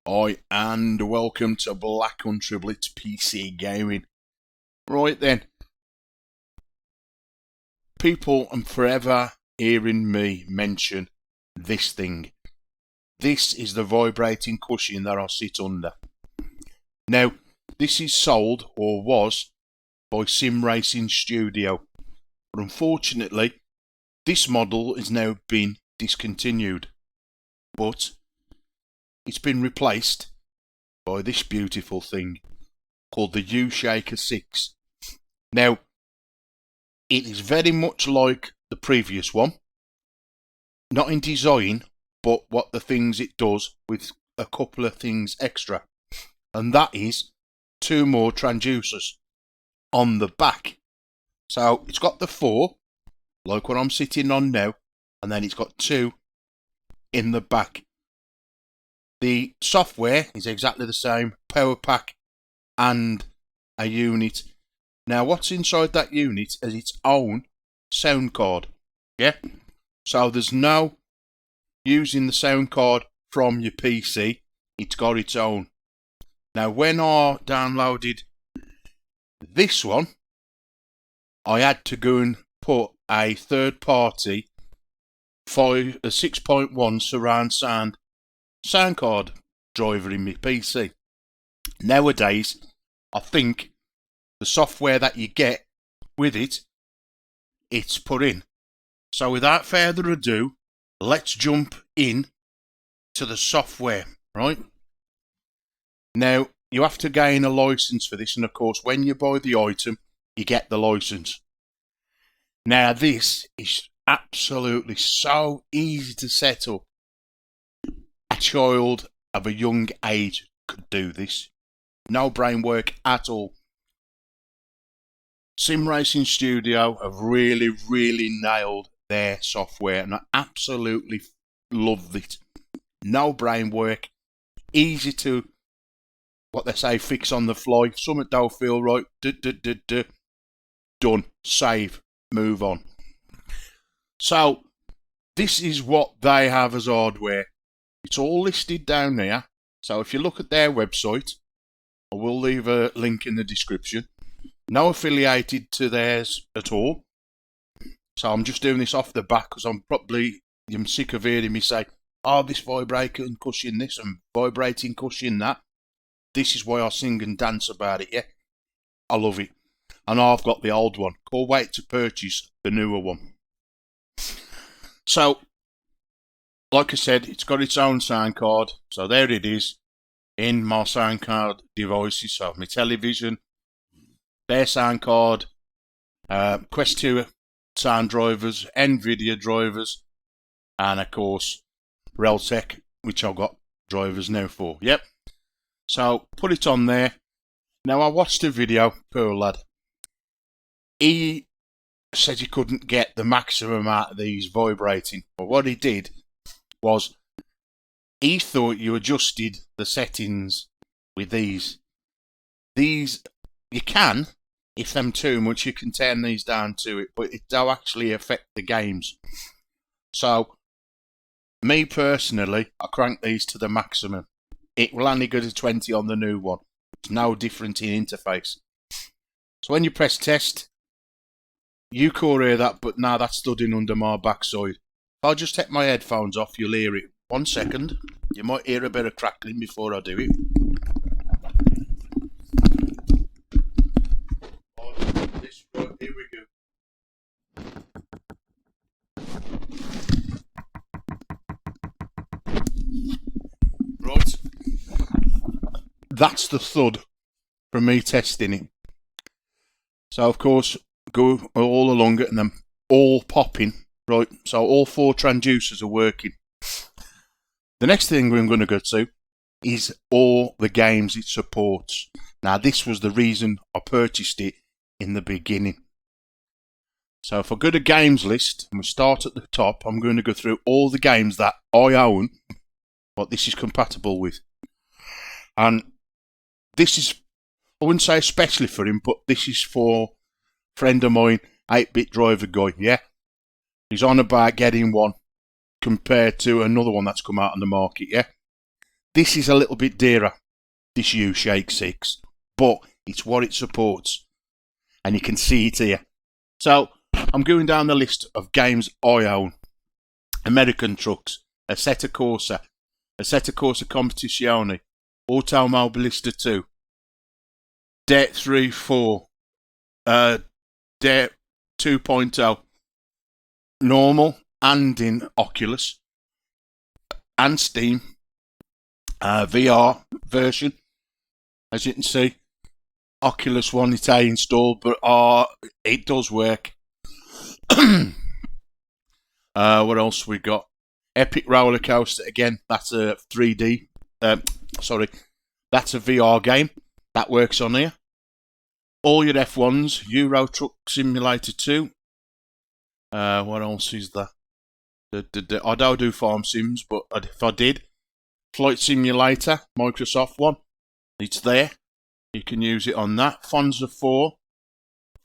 Hi, and welcome to Black Country Blitz PC Gaming. Right then, people are forever hearing me mention this thing. This is the vibrating cushion that I sit under. Now, this is sold, or was, by Sim Racing Studio. But unfortunately, this model has now been discontinued. But it's been replaced by this beautiful thing called the Ushake 6. Now, it is very much like the previous one, not in design, but what the things it does with a couple of things extra, and that is 2 more transducers on the back. So it's got the 4, like what I'm sitting on now, and then it's got 2 in the back. The software is exactly the same, power pack and a unit. Now what's inside that unit is its own sound card. Yeah? So there's no using the sound card from your PC, it's got its own. Now when I downloaded this one, I had to go and put a third party 6.1 surround sound card driver in my PC. Nowadays, I think the software that you get with it's put in. So without further ado, let's jump in to the software, right? Now, you have to gain a license for this, and of course, when you buy the item, you get the license. Now, this is absolutely so easy to set up. A child of a young age could do this. No brain work at all. Sim Racing Studio have really nailed their software, and I absolutely love it. No brain work, easy to, what they say, fix on the fly. Something don't feel right, done, save, move on. So this is what they have as hardware. It's all listed down here, so if you look at their website, I will leave a link in the description. No affiliated to theirs at all, so I'm just doing this off the back because I'm sick of hearing me say, oh, this vibrating cushion this and vibrating cushion that. This is why I sing and dance about it, yeah? I love it. And I've got the old one. Can't wait to purchase the newer one. So, like I said, it's got its own sound card. So there it is in my sound card devices. So my television, their sound card, Quest 2 sound drivers, NVIDIA drivers, and of course Realtek, which I've got drivers now for. Yep. So put it on there. Now I watched a video, poor lad. He said he couldn't get the maximum out of these vibrating. But what he did was he thought you adjusted the settings with these. These you can, if them too much, you can turn these down to it, but it don't actually affect the games. So me personally, I crank these to the maximum. It will only go to 20 on the new one. It's no different in interface. So when you press test, you could hear that, but now that's stood in under my backside. If I just take my headphones off, you'll hear it. 1 second. You might hear a bit of crackling before I do it. Right, here we go. Right. That's the thud from me testing it. So of course, go all along it and then all popping. Right, so all 4 transducers are working. The next thing we're going to go to is all the games it supports. Now this was the reason I purchased it in the beginning. So if I go to games list and we start at the top, I'm going to go through all the games that I own, what this is compatible with. And this is, I wouldn't say especially for him, but this is for a friend of mine, 8-bit driver guy, yeah? He's on about getting one compared to another one that's come out on the market, yeah? This is a little bit dearer, this Ushake 6, but it's what it supports. And you can see it here. So, I'm going down the list of games I own. American Trucks, Assetto Corsa Competizione, Automobilista 2, Dirt 3, 4, Dirt 2.0, normal and in Oculus, and Steam, VR version, as you can see. Oculus One it ain't installed, but it does work. What else we got? Epic Roller Coaster again. That's a 3D. That's a VR game that works on here. All your F1s, Euro Truck Simulator 2. What else is there? I don't do farm sims, but if I did, Flight Simulator, Microsoft one. It's there. You can use it on that. Fonza 4,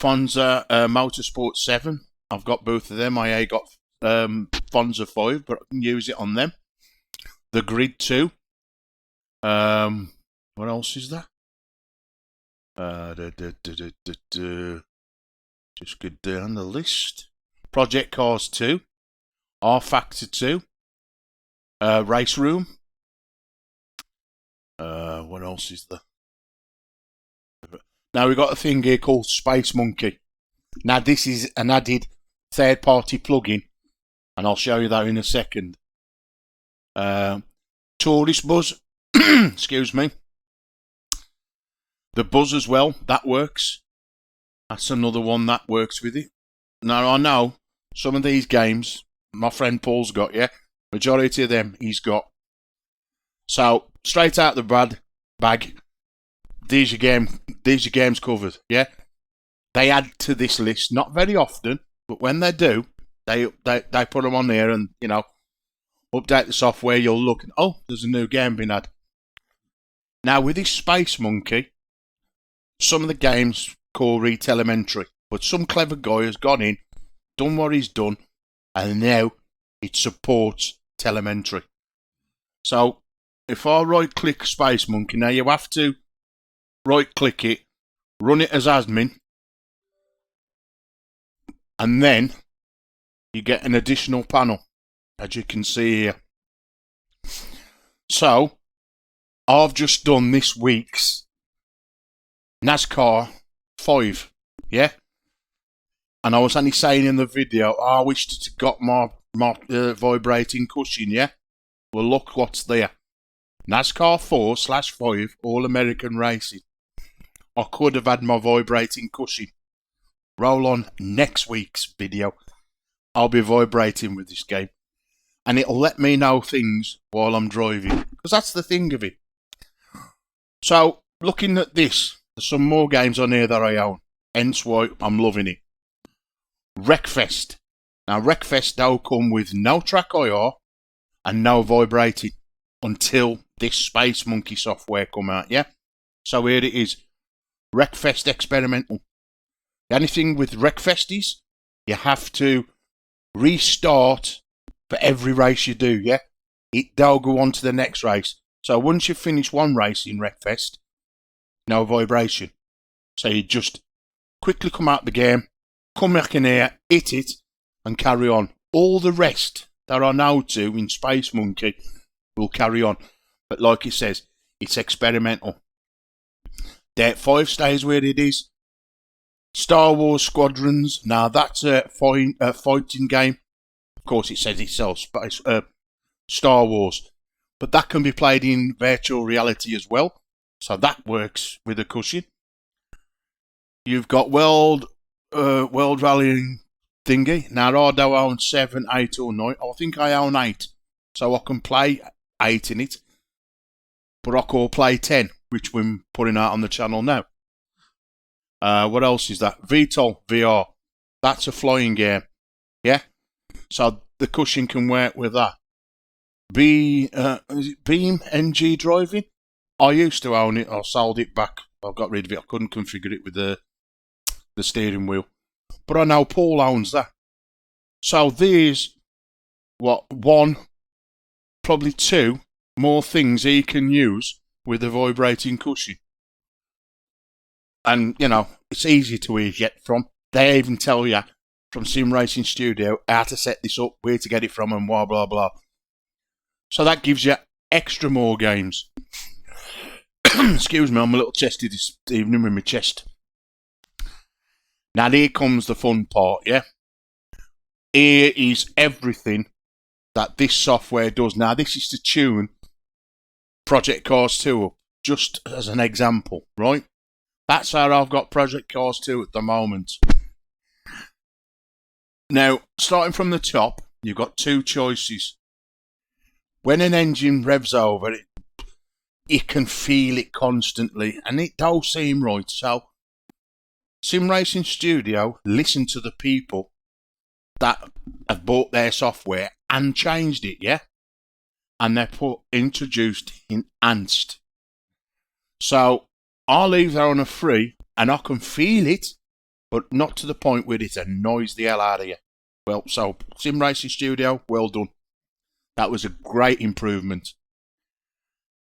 Fonza Motorsport 7. I've got both of them. I got Fonza 5, but I can use it on them. The Grid 2. What else is there? Just go down the list. Project Cars 2. R Factor 2. Race Room. What else is there? Now we've got a thing here called Space Monkey. Now this is an added third-party plugin, and I'll show you that in a second. Tourist Buzz, excuse me. The Buzz as well, that works. That's another one that works with it. Now I know some of these games, my friend Paul's got, yeah? Majority of them he's got. So, straight out the bag, there's your games covered, yeah? They add to this list, not very often, but when they do, they put them on there and, you know, update the software, you'll look and, oh, there's a new game been added. Now, with this Space Monkey, some of the games call re-telemetry, but some clever guy has gone in, done what he's done, and now it supports telemetry. So, if I right-click Space Monkey, now you have to right-click it, run it as admin, and then you get an additional panel, as you can see here. So, I've just done this week's NASCAR 5, yeah? And I was only saying in the video, I wished it had got my vibrating cushion, yeah? Well, look what's there. NASCAR 4/5 All American Racing. I could have had my vibrating cushion. Roll on next week's video. I'll be vibrating with this game. And it'll let me know things while I'm driving. Because that's the thing of it. So, looking at this, there's some more games on here that I own. Hence why I'm loving it. Wreckfest. Now, Wreckfest now come with no track IR and no vibrating until this Space Monkey software come out, yeah? So here it is. Wreckfest Experimental. The only thing with Wreckfest is you have to restart for every race you do, yeah? They'll go on to the next race. So once you finish one race in Wreckfest, no vibration. So you just quickly come out the game, come back in here, hit it, and carry on. All the rest that I know to in Space Monkey will carry on. But like it says, it's experimental. Dirt 5 stays where it is. Star Wars Squadrons, now that's a fighting game. Of course it says it sells Star Wars. But that can be played in virtual reality as well. So that works with a cushion. You've got World Rallying thingy. Now I don't own 7, 8 or 9. I think I own 8. So I can play 8 in it. But I can play 10, which we're putting out on the channel now. What else is that? VTOL VR. That's a flying game. Yeah? So the cushion can work with that. Is it Beam NG driving? I used to own it. I sold it back. I got rid of it. I couldn't configure it with the steering wheel. But I know Paul owns that. So there's, 1, probably 2 more things he can use with the vibrating cushion. And, you know, it's easy to get from. They even tell you from Sim Racing Studio how to set this up, where to get it from, and blah, blah, blah. So that gives you extra more games. Excuse me, I'm a little chesty this evening with my chest. Now here comes the fun part, yeah? Here is everything that this software does. Now this is to tune Project Cars 2 up, just as an example, right? That's how I've got Project Cars 2 at the moment. Now, starting from the top, you've got two choices. When an engine revs over, it can feel it constantly, and it don't seem right. So, Sim Racing Studio listen to the people that have bought their software and changed it, yeah? And they introduced enhanced. So, I'll leave that on a free, and I can feel it, but not to the point where it annoys the hell out of you. Well, so, Sim Racing Studio, well done. That was a great improvement.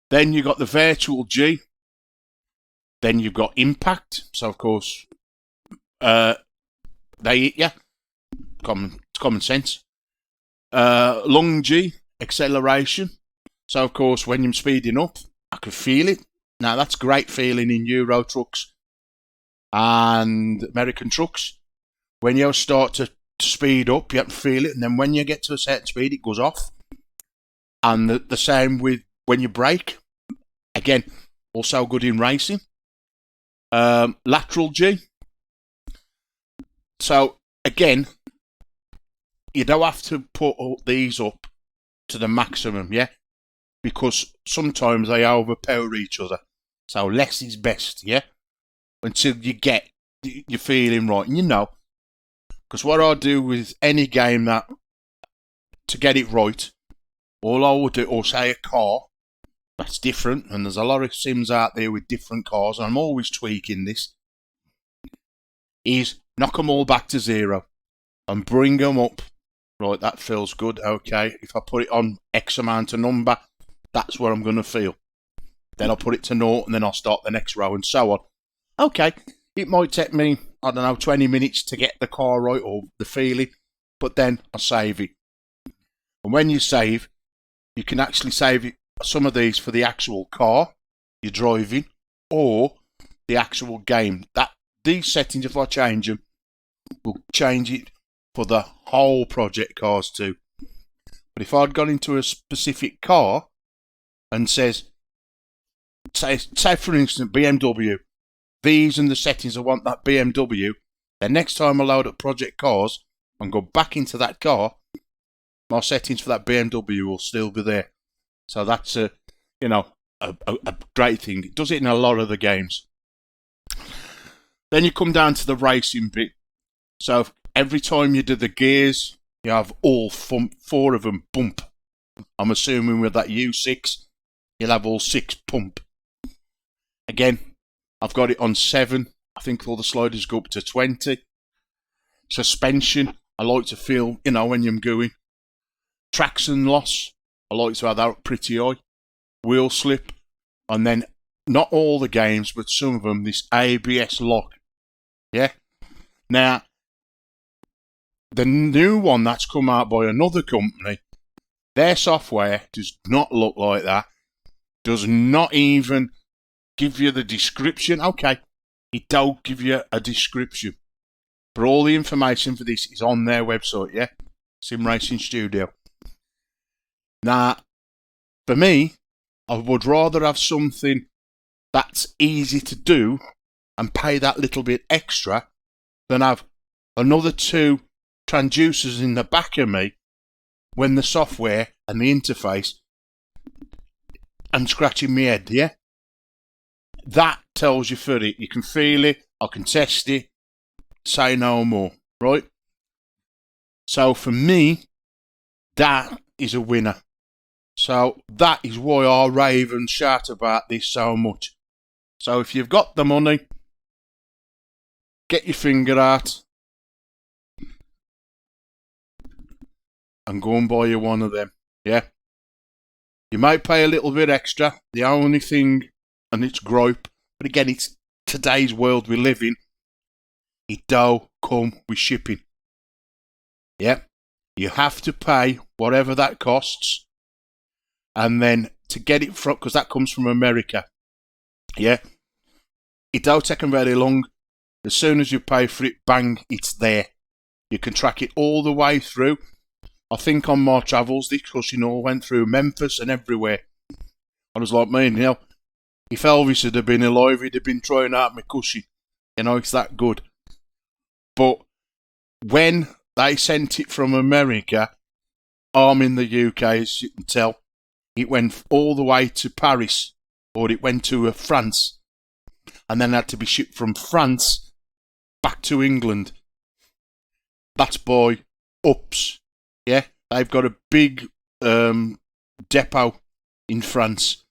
Then you got the Virtual G. Then you've got Impact. So, of course, they eat you. Common sense. Long G, Acceleration. So, of course, when you're speeding up, I can feel it. Now, that's great feeling in Euro trucks and American trucks. When you start to speed up, you have to feel it. And then when you get to a certain speed, it goes off. And the same with when you brake. Again, also good in racing. Lateral G. So, again, you don't have to put all these up to the maximum, yeah? Because sometimes they overpower each other. So less is best, yeah? Until you get your feeling right. And you know, because what I do with any game that, to get it right, all I will do, or say a car, that's different, and there's a lot of sims out there with different cars, and I'm always tweaking this, is knock them all back to zero and bring them up. Right, that feels good, okay. If I put it on X amount of number, that's what I'm going to feel. Then I'll put it to 0, and then I'll start the next row, and so on. Okay, it might take me, I don't know, 20 minutes to get the car right, or the feeling, but then I save it. And when you save, you can actually save it, some of these for the actual car you're driving, or the actual game. These settings, if I change them, will change it for the whole Project Cars 2. But if I'd gone into a specific car and say for instance BMW, these and the settings I want that BMW, then next time I load up Project Cars and go back into that car, my settings for that BMW will still be there. So that's a great thing. It does it in a lot of the games. Then you come down to the racing bit. So every time you do the gears, you have all 4 of them bump. I'm assuming with that U6, you'll have all 6 pump. Again, I've got it on 7. I think all the sliders go up to 20. Suspension, I like to feel, when I'm going. Traction loss, I like to have that pretty high. Wheel slip, and then not all the games, but some of them, this ABS lock. Yeah? Now, the new one that's come out by another company, their software does not look like that. Does not even give you the description. Okay, it don't give you a description. But all the information for this is on their website, yeah? Sim Racing Studio. Now, for me, I would rather have something that's easy to do and pay that little bit extra than have another 2 transducers in the back of me when the software and the interface, I'm scratching my head, yeah? That tells you for it. You can feel it, I can test it, say no more, right? So for me, that is a winner. So that is why I rave and shout about this so much. So if you've got the money, get your finger out and go and buy you one of them. Yeah? You might pay a little bit extra. The only thing, and it's gripe, but again, it's today's world we live in. It don't come with shipping. Yeah, you have to pay whatever that costs, and then to get it from, because that comes from America. Yeah, it don't take them very long. As soon as you pay for it, bang, it's there. You can track it all the way through. I think on my travels, this cushion all went through Memphis and everywhere. I was like, man, if Elvis had been alive, he'd have been trying out my cushion. It's that good. But when they sent it from America, I'm in the UK, as you can tell, it went all the way to Paris, or it went to France, and then had to be shipped from France back to England. That's by Ups. Yeah, they've got a big depot in France.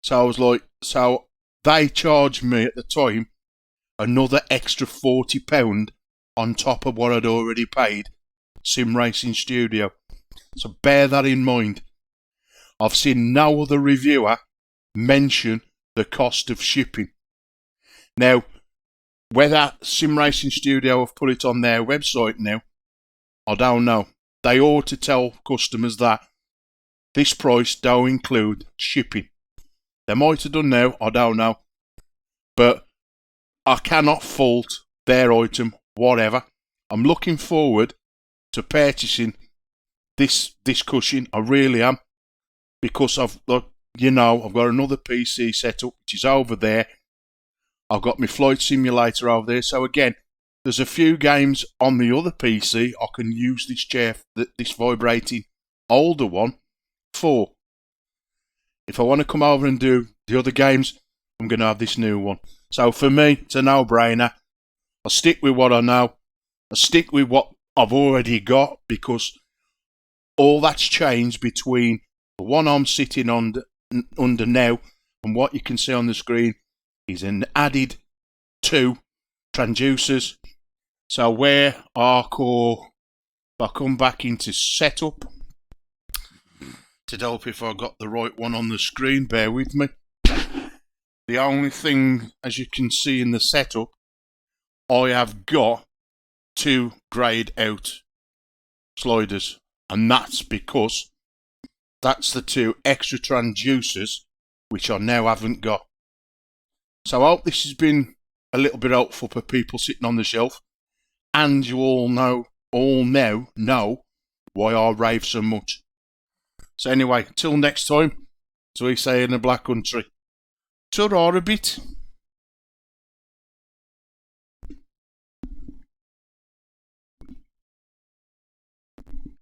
So I was like, so they charged me at the time another extra £40 on top of what I'd already paid Sim Racing Studio. So bear that in mind. I've seen no other reviewer mention the cost of shipping. Now, whether Sim Racing Studio have put it on their website now, I don't know. They ought to tell customers that this price don't include shipping. They might have done now, I don't know. But I cannot fault their item, whatever. I'm looking forward to purchasing this cushion. I really am. Because I've got another PC set up, which is over there. I've got my flight simulator over there. So again, there's a few games on the other PC I can use this chair, this vibrating older one, for. If I want to come over and do the other games, I'm going to have this new one. So for me, it's a no-brainer. I stick with what I know. I stick with what I've already got, because all that's changed between the one I'm sitting under now and what you can see on the screen is an added 2 transducers. So where if I come back into setup, to help if I got the right one on the screen, bear with me. The only thing, as you can see in the setup, I have got 2 grayed out sliders, and that's because that's the 2 extra transducers which I now haven't got. So I hope this has been a little bit helpful for people sitting on the shelf, and you all now know why I rave so much. So anyway, till next time, as we say in the Black Country, ta-ra a bit.